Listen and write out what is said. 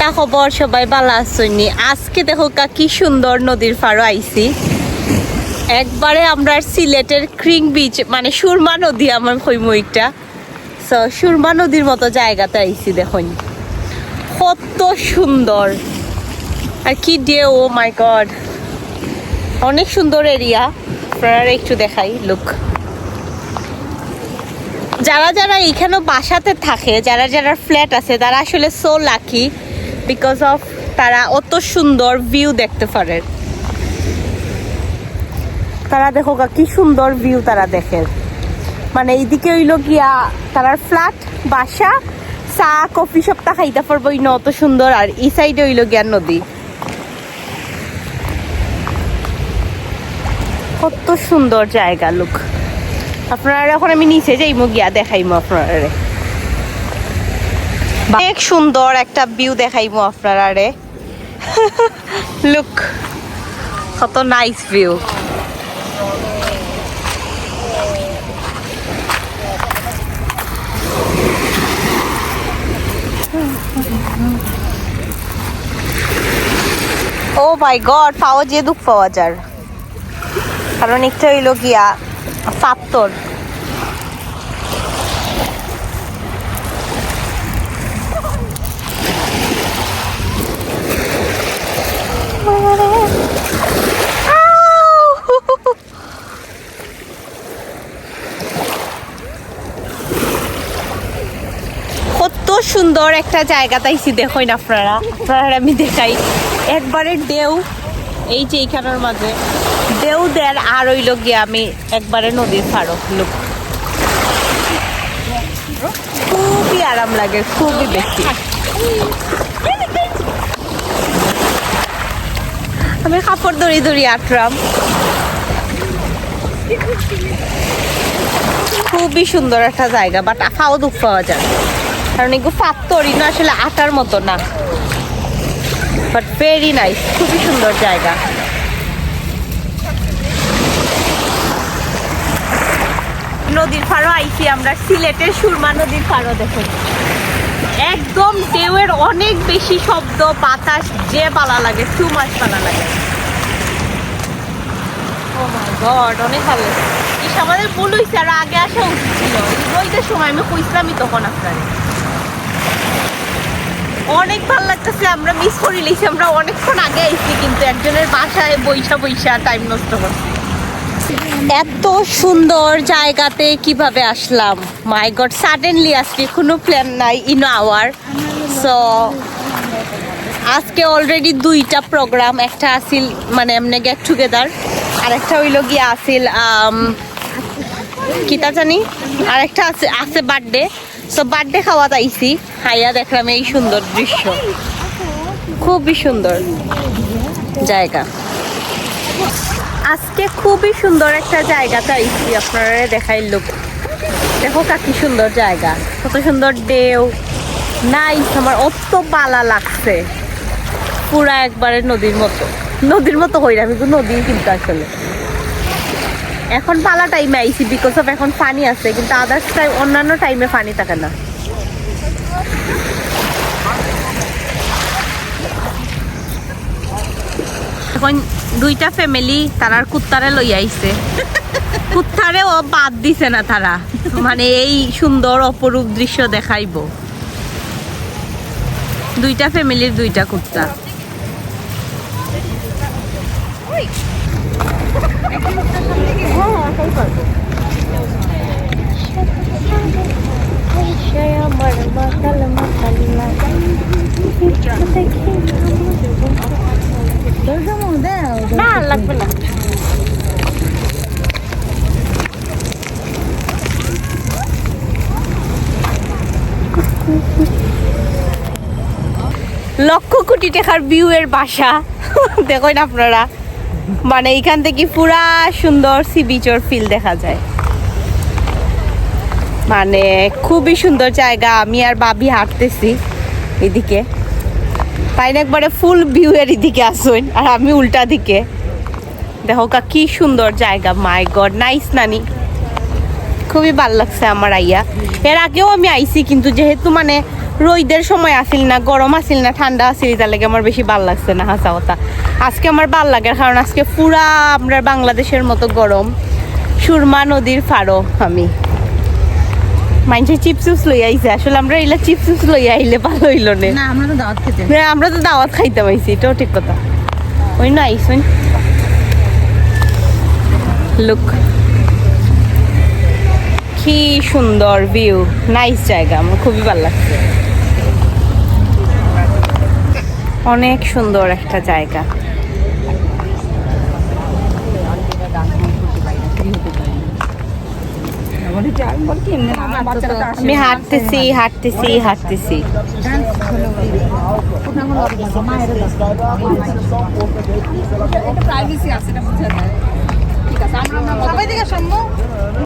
তা খবর সবাই ভালো আছেন? আজকে দেখো কি সুন্দর নদীর পাড়ে আইছি। একবারে আমরা সিলেটের ক্রিং বিচ মানে সুরমা নদী আমার কইমইটা। সো সুরমা নদীর মতো জায়গাতে আইছি, দেখুন কত সুন্দর আর কি ঢেউ। ও মাই গড, অনেক সুন্দর এরিয়া। আপনারা একটু দেখাই লুক। যারা যারা এখানে বাসাতে থাকে, যারা যারা ফ্ল্যাট আছে, তারা আসলে সো লাকি বিকজ অফ তারা অত সুন্দর ভিউ দেখতে পারে। তারা দেখো কি সুন্দর ভিউ তারা দেখে। মানে এইদিকে হইল গিয়া তারার ফ্ল্যাট বাসা, চা কফি সবটা খাইতে পারবো অত সুন্দর। আর এই সাইডে হইল গিয়া নদী। কত সুন্দর জায়গা লুক। আপনারা এখন আমি নিচে যাইমু, গিয়া দেখাইমু আপনারা। অনেক সুন্দর একটা ভিউ দেখাইমু আপনারা রে। লুক কত নাইস ভিউ। ও মাই গড, পাওয়া যে দুঃখ পাওয়া যার, কারণ একটা হইল গিয়া পাত্তর। কত সুন্দর একটা জায়গা তাইছি, দেখুন আপনারা। আমি দেখাই একবারে ঢেউ, এই যে এইখানের মাঝে ঢেউ দেন। আর ওই লোক গিয়ে আমি একবারে নদীর পাড়ো লোক। খুবই আরাম লাগে, খুবই বেশি। আমি কাপড় দড়ি দড়ি আটরাম। খুবই সুন্দর একটা জায়গা, বাট খাওয়া দুঃখ পাওয়া যায়, কারণ এগুলো পাত্তরি না, আসলে আটার মতো না। বাট ভেরি নাইস, খুবই সুন্দর জায়গা। নদীর পাড়ও আইছি আমরা, সিলেটের সুরমা নদীর পাড়ও। দেখুন একদম ঢেউয়ের অনেক বেশি শব্দ, বাতাস যে পালা লাগে, টু মাছ পালা লাগে। ও মাই গড, অনেক ভালো লাগে। ইস, আমাদের ভুল হয়েছে, আর আগে আসা উচিত ছিল। ওইটার সময় আমি কইছিলামই তখন আপনারে। অনেক ভালো লাগতেছে, আমরা মিস করে লিছি। আমরা অনেকক্ষণ আগে আইছি, কিন্তু একজনের বাসায় বৈশা বৈশা টাইম নষ্ট করছি। এত সুন্দর জায়গাতে কিভাবে আসলাম? মাই গড, সাডেনলি আসছি, কোনো প্ল্যান নাই ইন আওয়ার। সো আজকে অলরেডি দুইটা প্রোগ্রাম, একটা আসিল মানে এমনি গেট টুগেদার, আর একটা হইল গিয়ে আসিল কিতা জানি, আর একটা আছে বার্থডে। সো বার্থডে খাওয়া আইছি, হাইয়া দেখলাম এই সুন্দর দৃশ্য। খুবই সুন্দর জায়গা। আজকে খুবই সুন্দর একটা জায়গাতে আইছি, আপনারা দেখাই লোক। দেখো কি সুন্দর জায়গা, কত সুন্দর ঢেউ, নাইস। আমার অত পালা লাগছে, পুরা একবারে নদীর মতো। নদীর মতো হইলাম, কিন্তু নদী কিন্তু আসলে এখন পালা টাইমে আইছি বিকজ অফ এখন পানি আছে, কিন্তু আদার্স টাইম অন্যান্য টাইমে পানি থাকে না। এখন দুইটা ফ্যামিলি তারার কুত্তারে লই আইছে। কুত্তারে ও বাদ দিছে না তারা, মানে এই সুন্দর অপরূপ দৃশ্য দেখাইব। দুইটা ফ্যামিলির দুইটা কুত্তা। না লাগবে না। লক্ষ কোটি টাকার ভিউ এর বাসা, দেখুন আপনারা। মানে এইখান থেকে পুরা সুন্দর সি বিচর ফিল দেখা যায়। মানে খুবই সুন্দর জায়গা। আমি আর বাবি হাঁটতেছি এদিকে, তাই না একবারে ফুল ভিউ এর এদিকে আসুন, আর আমি উল্টা দিকে। দেখো কি সুন্দর জায়গা, মাই গড, নাইস নানি। খুবই ভালো লাগছে আমার আইয়া। এর আগেও আমি আইছি, কিন্তু যেহেতু মানে রোদের সময় আসিল না, গরম আসিল না, ঠান্ডা আসিল, তার লাগে আমার বেশি ভাল লাগছে না হাসা কথা। আজকে আমার ভাল লাগার কারণ আজকে পুরা আমরা বাংলাদেশের মতো গরম, সুরমা নদীর ফাড়ো আমি। মানুষের চিপস লই আইছে, আসলে আমরা এগুলা চিপস লই আইলে ভালো হইলো না। আমরা তো দাওয়াত খেতে আমরা তো দাওয়াত খাইতে পাইছি, এটাও ঠিক কথা। ওই না আইসুন লুক, কি সুন্দর ভিউ, নাইস জায়গা, আমার খুবই ভালো লাগছে। অনেক সুন্দর একটা জায়গা। আমি হাঁটতেছি হাঁটতেছি হাঁটতেছি। প্রাইভেসি আছে, এটা বুঝা যায়। ঠিক আছে, আমরা সবাই দিকে সম্ভব।